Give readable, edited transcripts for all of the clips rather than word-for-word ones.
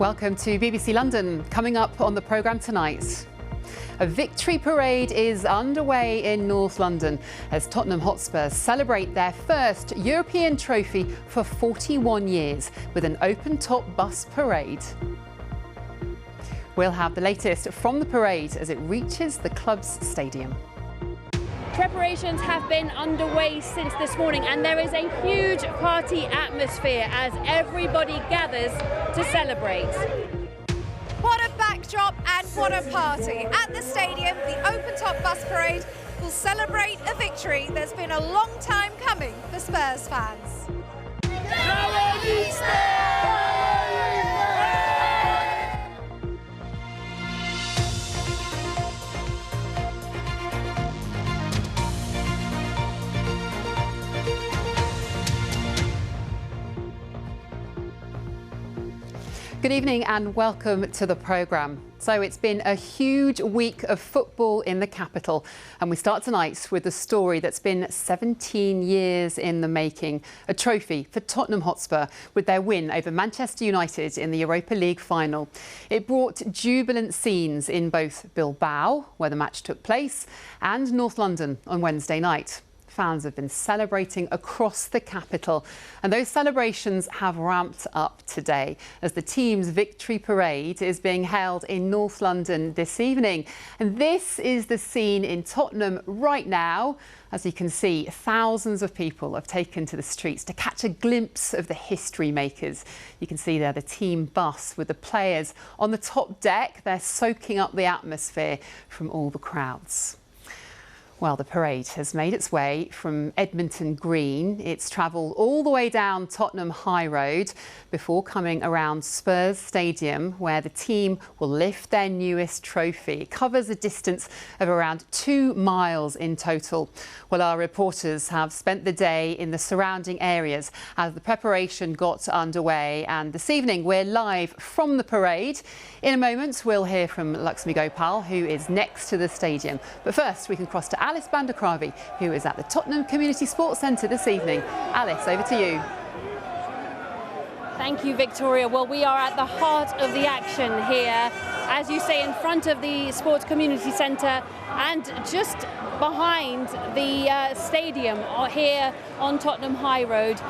Welcome to BBC London. Coming up on the programme tonight, a victory parade is underway in North London as Tottenham Hotspur celebrate their first European trophy for 41 years with an open-top bus parade. We'll have the latest from the parade as it reaches the club's stadium. Preparations have been underway since this morning and there is a huge party atmosphere as everybody gathers to celebrate. What a backdrop and what a party. At the stadium, the open-top bus parade will celebrate a victory that's been a long time coming for Spurs fans. Good evening and welcome to the programme. So it's been a huge week of football in the capital and we start tonight with a story that's been 17 years in the making. A trophy for Tottenham Hotspur with their win over Manchester United in the Europa League final. It brought jubilant scenes in both Bilbao, where the match took place, and North London on Wednesday night. Fans have been celebrating across the capital and those celebrations have ramped up today as the team's victory parade is being held in North London this evening. And this is the scene in Tottenham right now. As you can see, thousands of people have taken to the streets to catch a glimpse of the history makers. You can see there the team bus with the players on the top deck. They're soaking up the atmosphere from all the crowds. Well, the parade has made its way from Edmonton Green. It's travelled all the way down Tottenham High Road before coming around Spurs Stadium, where the team will lift their newest trophy. It covers a distance of around 2 miles in total. Well, our reporters have spent the day in the surrounding areas as the preparation got underway. And this evening, we're live from the parade. In a moment, we'll hear from Lakshmi Gopal, who is next to the stadium. But first, we can cross to Alice Bandakravi, who is at the Tottenham Community Sports Centre this evening. Alice, over to you. Thank you, Victoria. Well, we are at the heart of the action here, as you say, in front of the Sports Community Centre and just behind the stadium here on Tottenham High Road.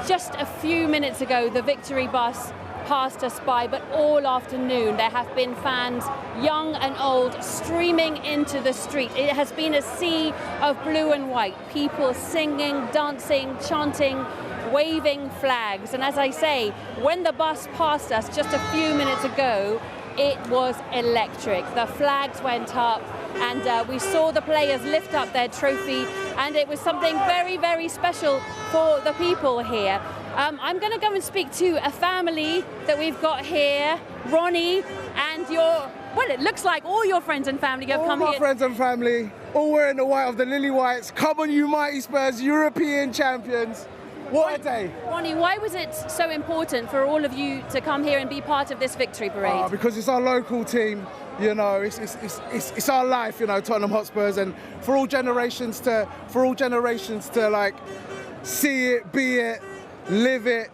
Just a few minutes ago, the victory bus passed us by, but all afternoon there have been fans, young and old, streaming into the street. It has been a sea of blue and white, people singing, dancing, chanting, waving flags. And as I say, when the bus passed us just a few minutes ago, it was electric. The flags went up and we saw the players lift up their trophy, and it was something very, very special for the people here. I'm going to go and speak to a family that we've got here, Ronnie, and well, it looks like all your friends and family have come here. All my friends and family, all wearing the white of the Lily Whites. Come on, you mighty Spurs, European champions. What a day. Ronnie, why was it so important for all of you to come here and be part of this victory parade? Because it's our local team. You know, it's our life, you know, Tottenham Hotspurs, and for all generations to like see it, be it, live it.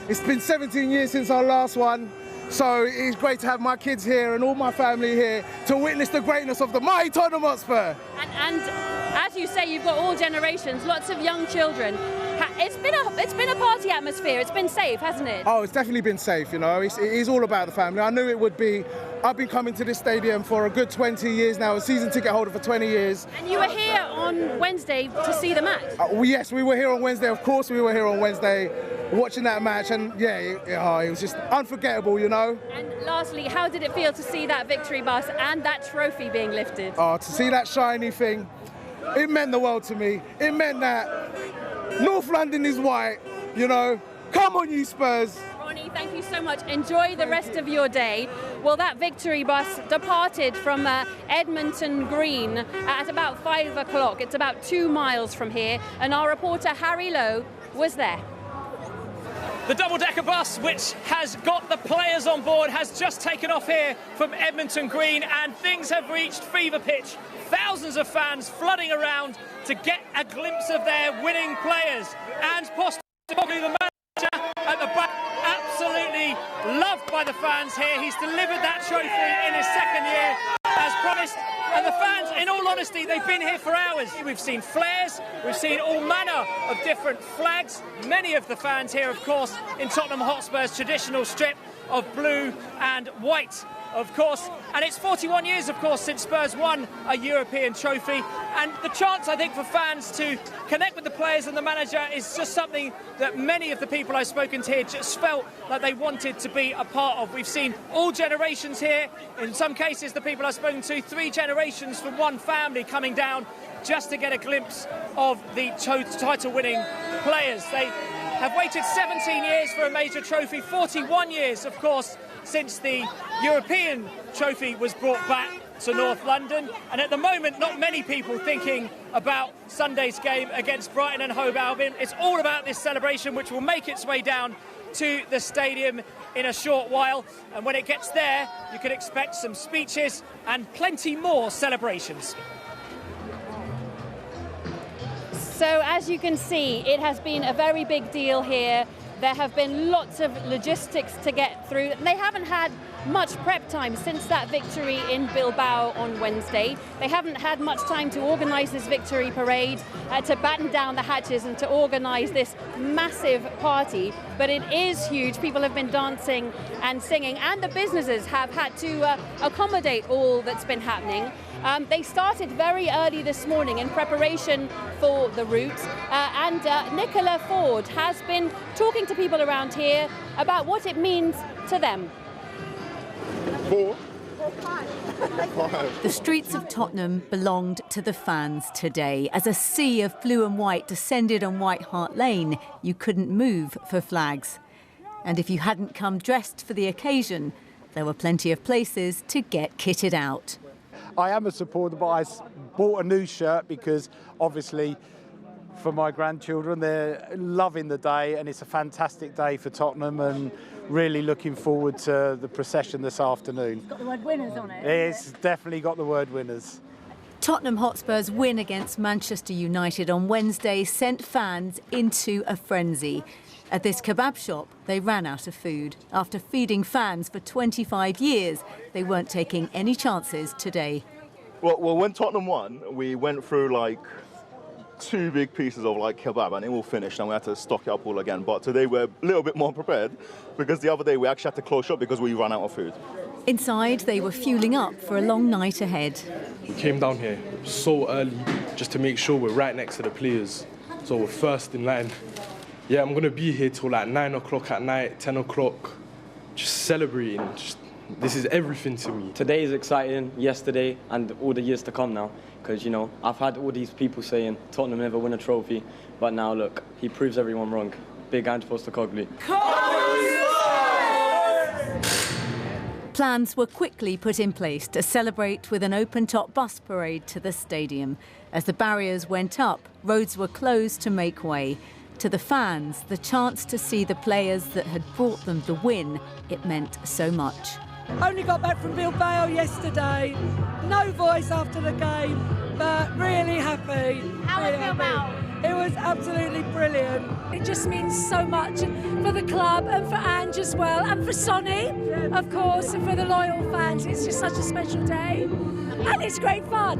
It's been 17 years since our last one, so it's great to have my kids here and all my family here to witness the greatness of the mighty Tottenham Hotspur. And as you say, you've got all generations, lots of young children. It's been a party atmosphere. It's been safe, hasn't it? Oh, it's definitely been safe, you know. It is all about the family. I knew it would be. I've been coming to this stadium for a good 20 years now, a season ticket holder for 20 years. And you were here on Wednesday to see the match? Yes, we were here on Wednesday. Of course we were here on Wednesday watching that match, and yeah, it was just unforgettable, you know. And lastly, how did it feel to see that victory bus and that trophy being lifted? Oh, to see that shiny thing, it meant the world to me. It meant that North London is white, you know. Come on, you Spurs. Ronnie, thank you so much. Enjoy the rest of your day. Well, that victory bus departed from Edmonton Green at about 5 o'clock. It's about 2 miles from here, and our reporter Harry Lowe was there. The double-decker bus, which has got the players on board, has just taken off here from Edmonton Green, and things have reached fever pitch. Thousands of fans flooding around to get a glimpse of their winning players, and possibly the manager at the back, absolutely loved by by the fans here. He's delivered that trophy in his second year, as promised. And the fans, in all honesty, they've been here for hours. We've seen flares, we've seen all manner of different flags. Many of the fans here, of course, in Tottenham Hotspur's traditional strip of blue and white, of course. And it's 41 years, of course, since Spurs won a European trophy. And the chance, I think, for fans to connect with the players and the manager is just something that many of the people I've spoken to here just felt like they wanted to be a part of. We've seen all generations here. In some cases, the people I've spoken to, 3 generations from one family coming down just to get a glimpse of the title-winning players. They have waited 17 years for a major trophy, 41 years, of course, since the European trophy was brought back to North London. And at the moment, not many people thinking about Sunday's game against Brighton and Hove Albion. It's all about this celebration, which will make its way down to the stadium in a short while. And when it gets there, you can expect some speeches and plenty more celebrations. So as you can see, it has been a very big deal here. There have been lots of logistics to get through. They haven't had much prep time since that victory in Bilbao on Wednesday. They haven't had much time to organise this victory parade, to batten down the hatches and to organise this massive party. But it is huge. People have been dancing and singing, and the businesses have had to accommodate all that's been happening. They started very early this morning in preparation for the route, and Nicola Ford has been talking to people around here about what it means to them. The streets of Tottenham belonged to the fans today. As a sea of blue and white descended on White Hart Lane, you couldn't move for flags. And if you hadn't come dressed for the occasion, there were plenty of places to get kitted out. I am a supporter, but I bought a new shirt because obviously for my grandchildren, they're loving the day, and it's a fantastic day for Tottenham, and really looking forward to the procession this afternoon. It's got the word winners on it. It's definitely got the word winners. Tottenham Hotspur's win against Manchester United on Wednesday sent fans into a frenzy. At this kebab shop, they ran out of food. After feeding fans for 25 years, they weren't taking any chances today. Well, when Tottenham won, we went through like 2 big pieces of like kebab, and it all finished, and we had to stock it up all again. But today we're a little bit more prepared, because the other day we actually had to close shop because we ran out of food. Inside, they were fueling up for a long night ahead. We came down here so early just to make sure we're right next to the players, so we're first in line. Yeah, I'm going to be here till like 9 o'clock at night, 10 o'clock, just celebrating. This is everything to me. Today is exciting, yesterday, and all the years to come now. Because, you know, I've had all these people saying Tottenham never win a trophy, but now look, he proves everyone wrong. Big hand for Stokoglu. Plans were quickly put in place to celebrate with an open-top bus parade to the stadium. As the barriers went up, roads were closed to make way. To the fans, the chance to see the players that had brought them the win, it meant so much. Only got back from Bilbao yesterday. No voice after the game, but really happy. How was Bilbao? It was absolutely brilliant. It just means so much for the club and for Ange as well, and for Sonny, of course, and for the loyal fans. It's just such a special day, and it's great fun.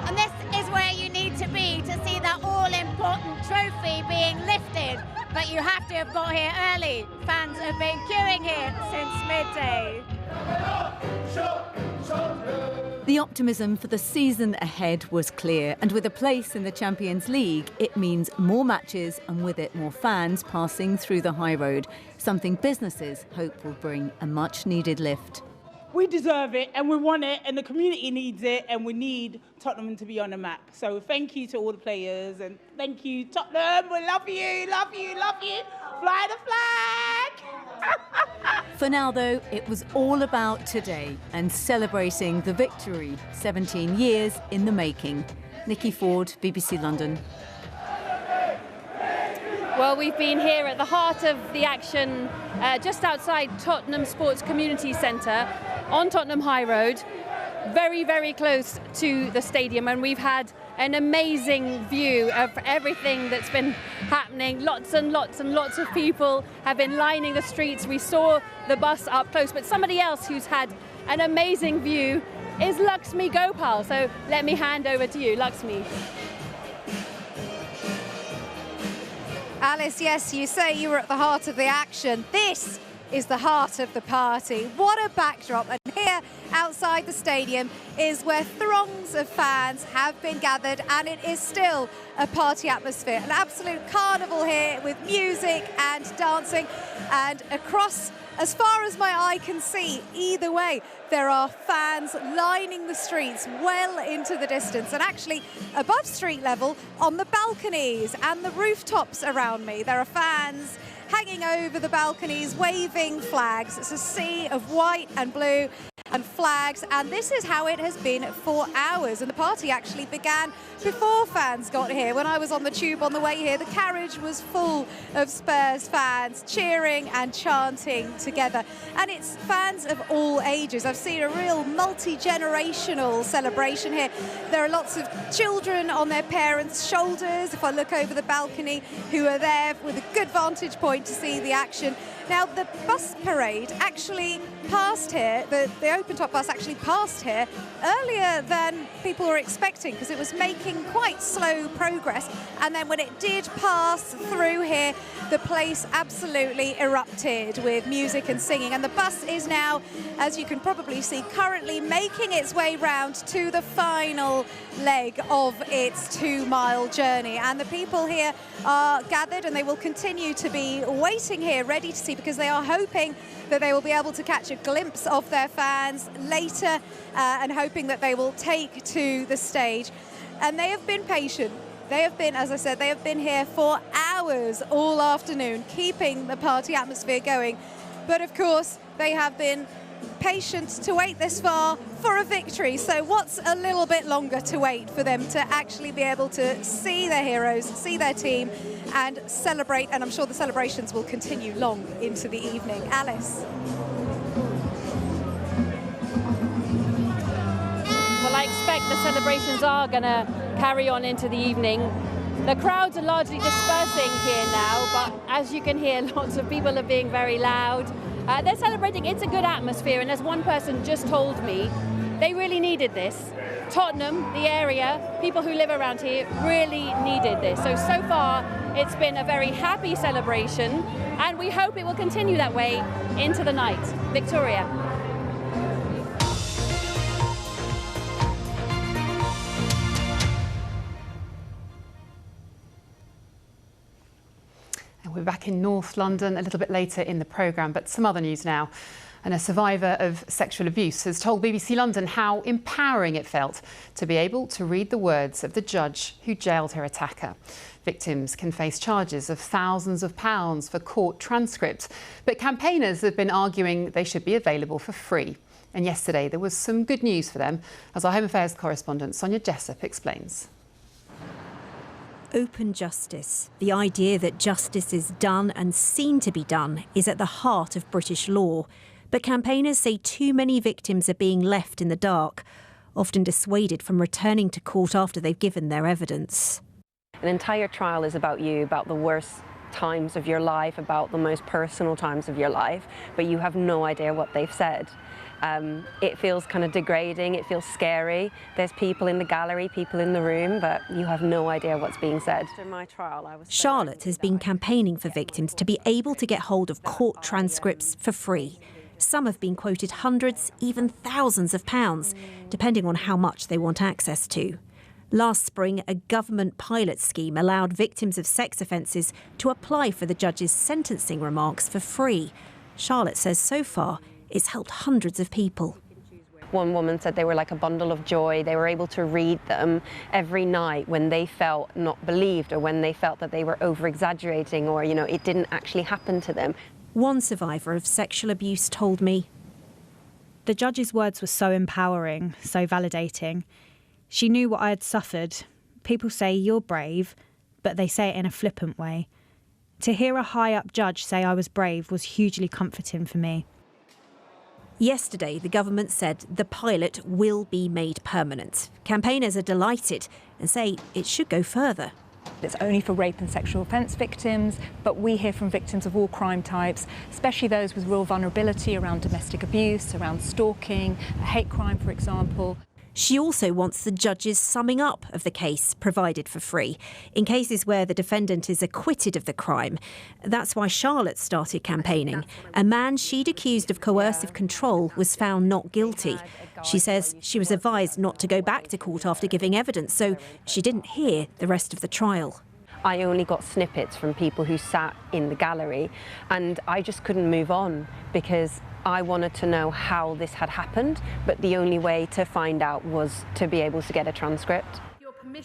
And this is where you need to be to see that all-important trophy being lifted. But you have to have got here early. Fans have been queuing here since midday. The optimism for the season ahead was clear, and with a place in the Champions League, it means more matches and with it more fans passing through the high road, something businesses hope will bring a much-needed lift. We deserve it, and we want it, and the community needs it, and we need Tottenham to be on the map. So thank you to all the players, and thank you, Tottenham. We love you, love you, love you. Fly the flag! For now, though, it was all about today and celebrating the victory, 17 years in the making. Nikki Ford, BBC London. Well, we've been here at the heart of the action, just outside Tottenham Sports Community Centre on Tottenham High Road. very, very close to the stadium, and we've had an amazing view of everything that's been happening. Lots and lots and lots of people have been lining the streets. We saw the bus up close, but somebody else who's had an amazing view is Lakshmi Gopal. So let me hand over to you, Lakshmi. Alice, yes, you say you were at the heart of the action. This is the heart of the party. What a backdrop. And here outside the stadium is where throngs of fans have been gathered, and it is still a party atmosphere. An absolute carnival here with music and dancing, and across, as far as my eye can see, either way, there are fans lining the streets well into the distance, and actually above street level on the balconies and the rooftops around me, there are fans hanging over the balconies, waving flags. It's a sea of white and blue and flags, and this is how it has been for hours. And the party actually began before fans got here. When I was on the tube on the way here, the carriage was full of Spurs fans cheering and chanting together. And it's fans of all ages. I've seen a real multi-generational celebration here. There are lots of children on their parents' shoulders, if I look over the balcony, who are there with a good vantage point to see the action. Now, the bus parade actually passed here, the open-top bus actually passed here earlier than people were expecting, because it was making quite slow progress. And then when it did pass through here, the place absolutely erupted with music and singing. And the bus is now, as you can probably see, currently making its way round to the final leg of its 2-mile journey. And the people here are gathered, and they will continue to be waiting here, ready to see, because they are hoping that they will be able to catch a glimpse of their fans later, and hoping that they will take to the stage. And they have been patient. They have been, as I said, they have been here for hours all afternoon, keeping the party atmosphere going. But of course, they have been patient to wait this far for a victory. So what's a little bit longer to wait for them to actually be able to see their heroes, see their team, and celebrate? And I'm sure the celebrations will continue long into the evening. Alice. Well, I expect the celebrations are going to carry on into the evening. The crowds are largely dispersing here now, but as you can hear, lots of people are being very loud. They're celebrating. It's a good atmosphere, and as one person just told me, they really needed this. Tottenham, the area, people who live around here really needed this. So far, it's been a very happy celebration, and we hope it will continue that way into the night. Victoria. We're back in North London a little bit later in the programme, but some other news now. And a survivor of sexual abuse has told BBC London how empowering it felt to be able to read the words of the judge who jailed her attacker. Victims can face charges of thousands of pounds for court transcripts, but campaigners have been arguing they should be available for free. And yesterday there was some good news for them, as our Home Affairs correspondent Sonia Jessup explains. Open justice, the idea that justice is done and seen to be done, is at the heart of British law. But campaigners say too many victims are being left in the dark, often dissuaded from returning to court after they've given their evidence. An entire trial is about you, about the worst times of your life, about the most personal times of your life, but you have no idea what they've said. It feels kind of degrading, it feels scary. There's people in the gallery, people in the room, but you have no idea what's being said. After my trial, I was Charlotte has been campaigning for victims to be able to get hold of court transcripts for free. Some have been quoted hundreds, even thousands of pounds, depending on how much they want access to. Last spring, a government pilot scheme allowed victims of sex offences to apply for the judge's sentencing remarks for free. Charlotte says so far, it's helped hundreds of people. One woman said they were like a bundle of joy. They were able to read them every night when they felt not believed, or when they felt that they were over-exaggerating, or, you know, it didn't actually happen to them. One survivor of sexual abuse told me, the judge's words were so empowering, so validating. She knew what I had suffered. People say you're brave, but they say it in a flippant way. To hear a high-up judge say I was brave was hugely comforting for me. Yesterday, the government said the pilot will be made permanent. Campaigners are delighted and say it should go further. It's only for rape and sexual offence victims, but we hear from victims of all crime types, especially those with real vulnerability around domestic abuse, around stalking, hate crime, for example. She also wants the judges' summing up of the case provided for free in cases where the defendant is acquitted of the crime. That's why Charlotte started campaigning. A man she'd accused of coercive control was found not guilty. She says she was advised not to go back to court after giving evidence, so she didn't hear the rest of the trial. I only got snippets from people who sat in the gallery, and I just couldn't move on because I wanted to know how this had happened, but the only way to find out was to be able to get a transcript.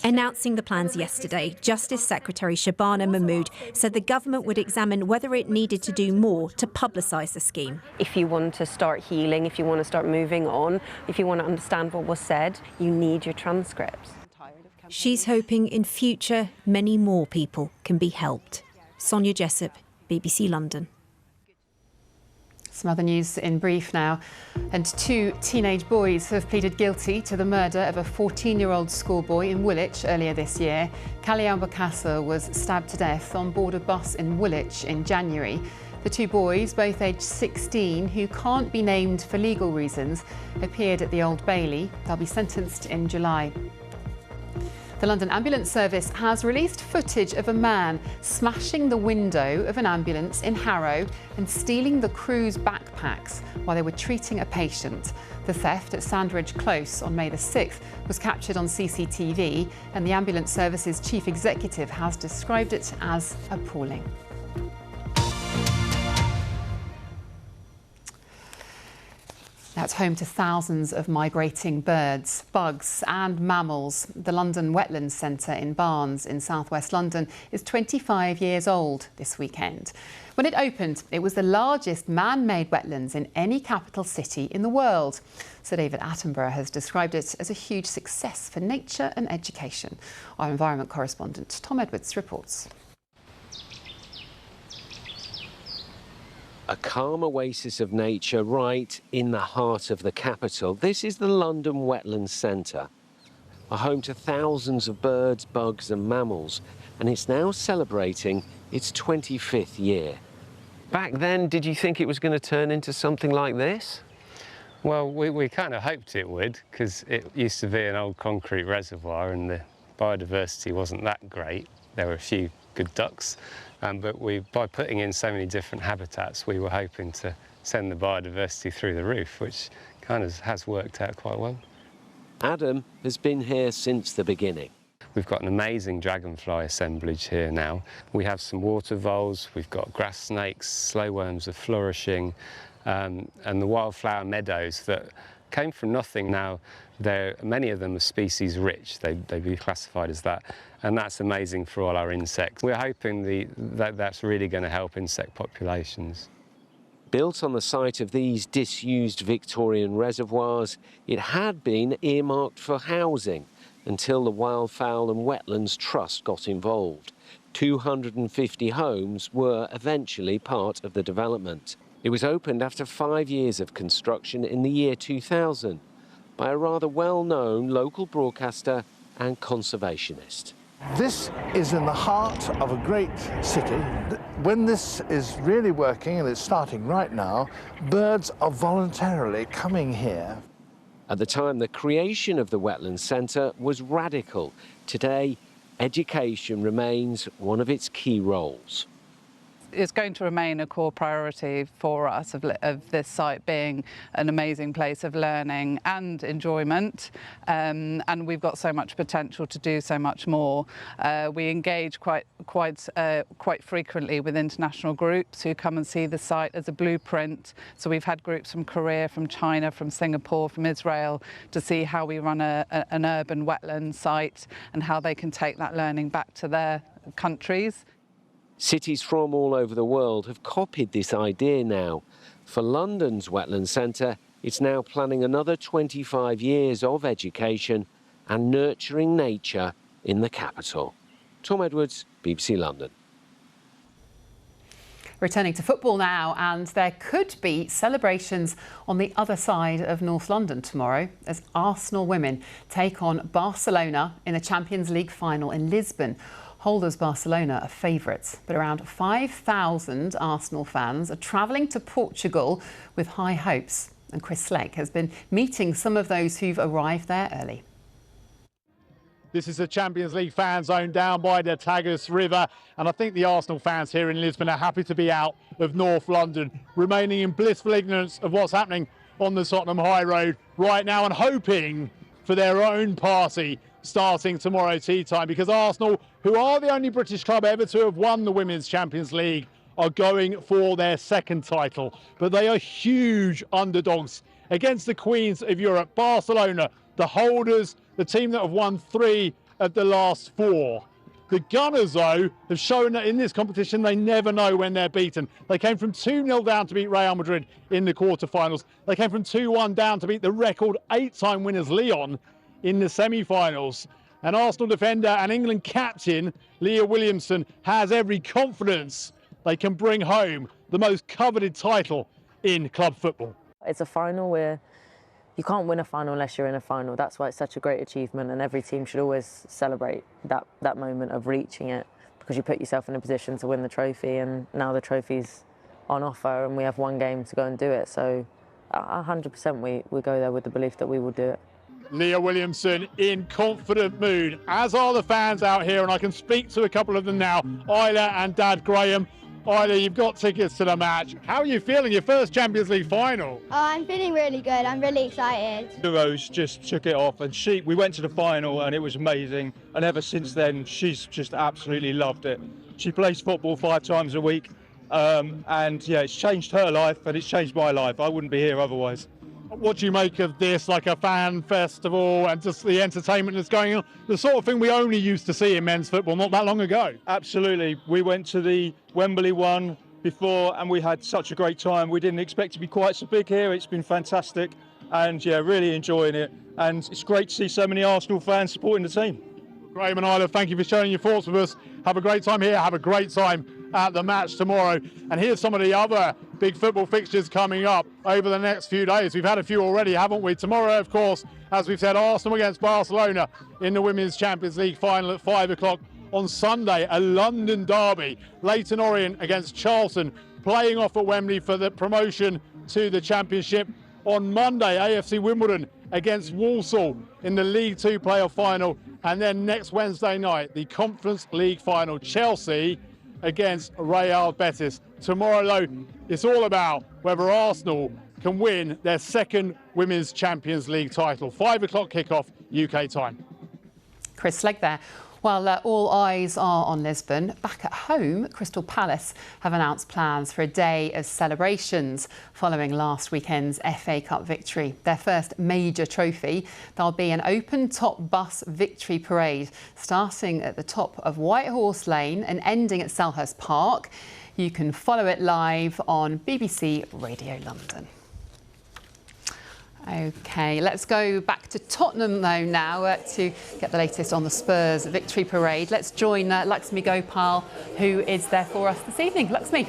Announcing the plans yesterday, Justice Secretary Shabana Mahmood said the government would examine whether it needed to do more to publicise the scheme. If you want to start healing, if you want to start moving on, if you want to understand what was said, you need your transcripts. She's hoping in future many more people can be helped. Sonia Jessup, BBC London. Some other news in brief now. And 2 teenage boys have pleaded guilty to the murder of a 14-year-old schoolboy in Woolwich earlier this year. Kalyan Bokassa was stabbed to death on board a bus in Woolwich in January. The 2 boys, both aged 16, who can't be named for legal reasons, appeared at the Old Bailey. They'll be sentenced in July. The London Ambulance Service has released footage of a man smashing the window of an ambulance in Harrow and stealing the crew's backpacks while they were treating a patient. The theft at Sandridge Close on May the 6th was captured on CCTV, and the Ambulance Service's chief executive has described it as appalling. That's home to thousands of migrating birds, bugs and mammals. The London Wetland Centre in Barnes in southwest London is 25 years old this weekend. When it opened, it was the largest man-made wetlands in any capital city in the world. Sir David Attenborough has described it as a huge success for nature and education. Our environment correspondent Tom Edwards reports. A calm oasis of nature right in the heart of the capital. This is the London Wetland Centre, a home to thousands of birds, bugs and mammals, and it's now celebrating its 25th year. Back then, did you think it was going to turn into something like this? Well, we kind of hoped it would, because it used to be an old concrete reservoir and the biodiversity wasn't that great. There were a few good ducks. But by putting in so many different habitats, we were hoping to send the biodiversity through the roof, which kind of has worked out quite well. Adam has been here since the beginning. We've got an amazing dragonfly assemblage here now. We have some water voles, we've got grass snakes, slow worms are flourishing, and the wildflower meadows that came from nothing now. Many of them are species rich, they'd be classified as that, and that's amazing for all our insects. We're hoping that's really going to help insect populations. Built on the site of these disused Victorian reservoirs, it had been earmarked for housing until the Wildfowl and Wetlands Trust got involved. 250 homes were eventually part of the development. It was opened after 5 years of construction in the year 2000 by a rather well-known local broadcaster and conservationist. This is in the heart of a great city. When this is really working, and it's starting right now, birds are voluntarily coming here. At the time, the creation of the Wetland Centre was radical. Today, education remains one of its key roles. It's going to remain a core priority for us of this site being an amazing place of learning and enjoyment, and we've got so much potential to do so much more. We engage quite frequently with international groups who come and see the site as a blueprint. So we've had groups from Korea, from China, from Singapore, from Israel to see how we run an urban wetland site and how they can take that learning back to their countries. Cities from all over the world have copied this idea now. For London's Wetland Centre, it's now planning another 25 years of education and nurturing nature in the capital. Tom Edwards, BBC London. Returning to football now, and there could be celebrations on the other side of North London tomorrow as Arsenal women take on Barcelona in the Champions League final in Lisbon. Holders Barcelona are favourites, but around 5,000 Arsenal fans are travelling to Portugal with high hopes. And Chris Slegg has been meeting some of those who've arrived there early. This is a Champions League fan zone down by the Tagus River, and I think the Arsenal fans here in Lisbon are happy to be out of North London, remaining in blissful ignorance of what's happening on the Tottenham High Road right now and hoping for their own party starting tomorrow tea time, because Arsenal, who are the only British club ever to have won the Women's Champions League, are going for their second title. But they are huge underdogs against the Queens of Europe, Barcelona, the holders, the team that have won 3 of the last 4. The Gunners, though, have shown that in this competition they never know when they're beaten. They came from 2-0 down to beat Real Madrid in the quarterfinals. They came from 2-1 down to beat the record 8-time winners Lyon in the semi-finals. And Arsenal defender and England captain Leah Williamson has every confidence they can bring home the most coveted title in club football. It's a final where you can't win a final unless you're in a final. That's why it's such a great achievement, and every team should always celebrate that moment of reaching it, because you put yourself in a position to win the trophy, and now the trophy's on offer and we have 1 game to go and do it. So 100% we go there with the belief that we will do it. Leah Williamson in confident mood, as are the fans out here, and I can speak to a couple of them now. Isla and Dad Graham. Isla, you've got tickets to the match. How are you feeling? Your first Champions League final? Oh, I'm feeling really good. I'm really excited. Rose just took it off, and we went to the final and it was amazing. And ever since then, she's just absolutely loved it. She plays football 5 times a week, and yeah, it's changed her life and it's changed my life. I wouldn't be here otherwise. What do you make of this, like a fan festival and just the entertainment that's going on? The sort of thing we only used to see in men's football not that long ago. Absolutely. We went to the Wembley one before and we had such a great time. We didn't expect to be quite so big here. It's been fantastic and yeah, really enjoying it. And it's great to see so many Arsenal fans supporting the team. Graham and Isla, thank you for sharing your thoughts with us. Have a great time here. Have a great time at the match tomorrow. And here's some of the other big football fixtures coming up over the next few days. We've had a few already, haven't we? Tomorrow, of course, as we've said, Arsenal against Barcelona in the Women's Champions League final at 5 o'clock. On Sunday, a London derby. Leyton Orient against Charlton, playing off at Wembley for the promotion to the Championship. On Monday, AFC Wimbledon against Walsall in the League 2 playoff final. And then next Wednesday night, the Conference League final, Chelsea against Real Betis. Tomorrow, though, it's all about whether Arsenal can win their second Women's Champions League title. 5 o'clock kickoff, UK time. Chris Slegg there. While all eyes are on Lisbon, back at home, Crystal Palace have announced plans for a day of celebrations following last weekend's FA Cup victory. Their first major trophy. There'll be an open-top bus victory parade starting at the top of White Horse Lane and ending at Selhurst Park. You can follow it live on BBC Radio London. OK, let's go back to Tottenham, though, now to get the latest on the Spurs victory parade. Let's join Laxmi Gopal, who is there for us this evening. Laxmi.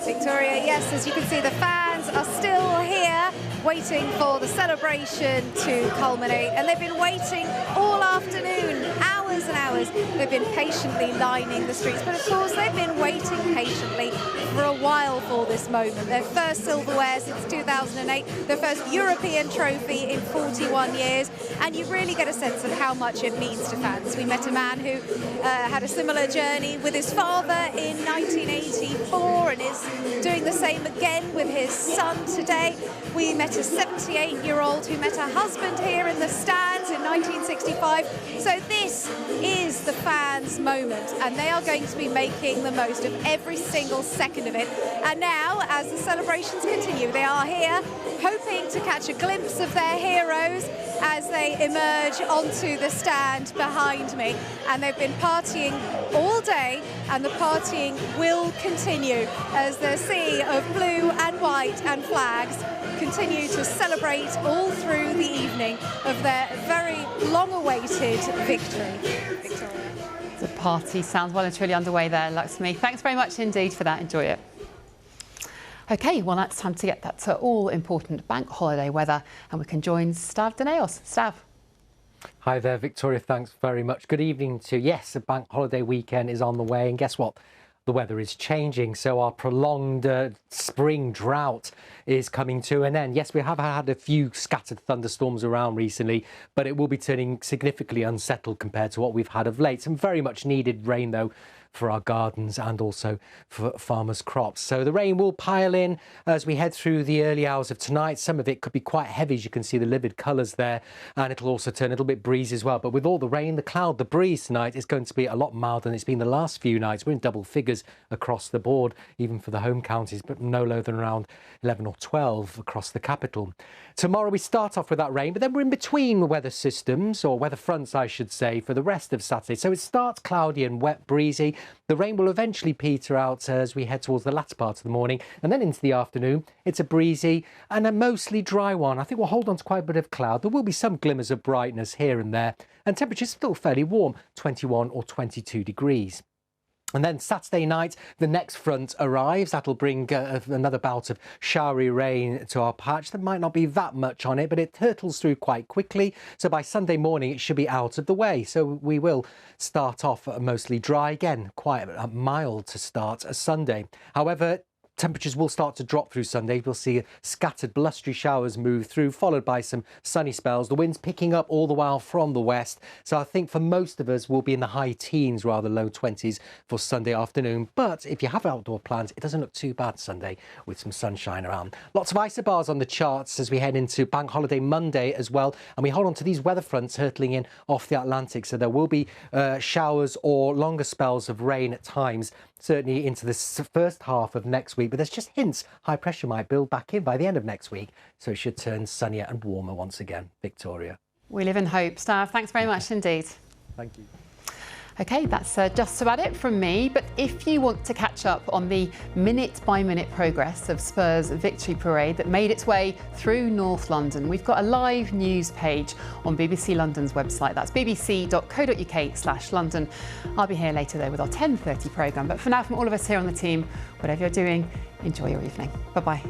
Victoria, yes, as you can see, the fans are still here waiting for the celebration to culminate, and they've been waiting all afternoon, hours and hours. They've been patiently lining the streets, but of course they've been waiting patiently for a while for this moment. Their first silverware since 2008, their first European trophy in 41 years, and you really get a sense of how much it means to fans. We met a man who had a similar journey with his father in 1984 and is doing the same again with his son today. We met a 78-year-old who met her husband here in the stands in 1965. So this is the fans' moment, and they are going to be making the most of every single second of it. And now, as the celebrations continue, they are here hoping to catch a glimpse of their heroes as they emerge onto the stand behind me. And they've been partying all day, and the partying will continue as the sea of blue and white and flags continue to celebrate all through the evening of their very long-awaited victory. Victoria. The party sounds well and truly underway there, Lakshmi. Thanks very much indeed for that. Enjoy it. OK, well, that's time to get that all-important bank holiday weather, and we can join Stav Daneos. Stav. Hi there, Victoria. Thanks very much. Good evening to you. Yes, a bank holiday weekend is on the way, and guess what? The weather is changing, so our prolonged spring drought is coming to an end. Yes, we have had a few scattered thunderstorms around recently, but it will be turning significantly unsettled compared to what we've had of late. Some very much needed rain, though, for our gardens and also for farmers' crops. So the rain will pile in as we head through the early hours of tonight. Some of it could be quite heavy, as you can see the livid colours there, and it'll also turn a little bit breezy as well. But with all the rain, the cloud, the breeze tonight is going to be a lot milder than it's been the last few nights. We're in double figures across the board, even for the home counties, but no lower than around 11 or 12 across the capital. Tomorrow we start off with that rain, but then we're in between weather systems, or weather fronts I should say, for the rest of Saturday. So it starts cloudy and wet, breezy. The rain will eventually peter out as we head towards the latter part of the morning, and then into the afternoon it's a breezy and a mostly dry one. I think we'll hold on to quite a bit of cloud. There will be some glimmers of brightness here and there, and temperatures still fairly warm, 21 or 22 degrees. And then Saturday night, the next front arrives. That'll bring another bout of showery rain to our patch. There might not be that much on it, but it hurtles through quite quickly. So by Sunday morning, it should be out of the way. So we will start off mostly dry again, quite mild to start a Sunday. However, temperatures will start to drop through Sunday. We'll see scattered blustery showers move through, followed by some sunny spells. The wind's picking up all the while from the west. So I think for most of us, we'll be in the high teens, rather low 20s for Sunday afternoon. But if you have outdoor plans, it doesn't look too bad Sunday with some sunshine around. Lots of isobars on the charts as we head into Bank Holiday Monday as well. And we hold on to these weather fronts hurtling in off the Atlantic. So there will be showers or longer spells of rain at times, certainly into the first half of next week. But there's just hints high pressure might build back in by the end of next week. So it should turn sunnier and warmer once again. Victoria. We live in hope. Stav, thanks very much indeed. Thank you. OK, that's just about it from me. But if you want to catch up on the minute-by-minute progress of Spurs' victory parade that made its way through North London, we've got a live news page on BBC London's website. That's bbc.co.uk/London. I'll be here later, though, with our 10:30 programme. But for now, from all of us here on the team, whatever you're doing, enjoy your evening. Bye-bye.